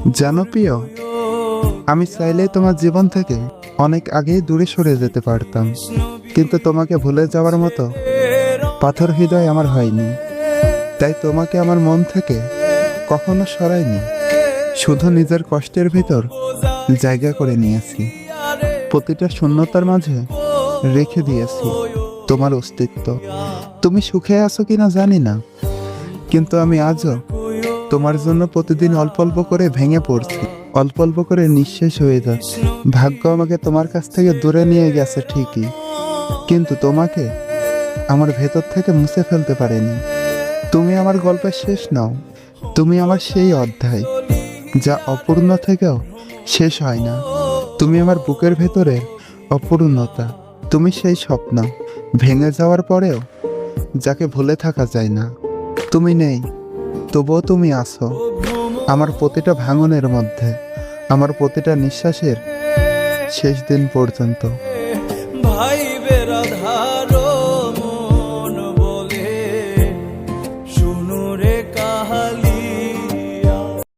জানো প্রিয়, আমি চাইলেই তোমার জীবন থেকে অনেক আগেই দূরে সরে যেতে পারতাম, কিন্তু তোমাকে ভুলে যাওয়ার মতো পাথর হৃদয় আমার হয়নি। তাই তোমাকে আমার মন থেকে কখনো সরাইনি, শুধু নিজের কষ্টের ভিতর জায়গা করে নিয়েছি। প্রতিটা শূন্যতার মাঝে রেখে দিয়েছি তোমার অস্তিত্ব। তুমি সুখে আছো কিনা জানি না, কিন্তু আমি আজও তোমার জন্য প্রতিদিন অল্প অল্প করে ভেঙে পড়ছি, অল্প অল্প করে নিঃশেষ হয়ে যাচ্ছে। ভাগ্য আমাকে তোমার কাছ থেকে দূরে নিয়ে গেছে ঠিকই, কিন্তু তোমাকে আমার ভেতর থেকে মুছে ফেলতে পারেনি। তুমি আমার গল্পের শেষ নাও, তুমি আমার সেই অধ্যায় যা অপূর্ণ থেকেও শেষ হয় না। তুমি আমার বুকের ভেতরের অপূর্ণতা, তুমি সেই স্বপ্ন ভেঙে যাওয়ার পরেও যাকে ভুলে থাকা যায় না। তুমি নেই, তবুও তুমি আছো আমার প্রতিটা ভাঙনের মধ্যে, আমার প্রতিটা নিঃশ্বাসের শেষ দিন পর্যন্ত। ভাই বেরাধার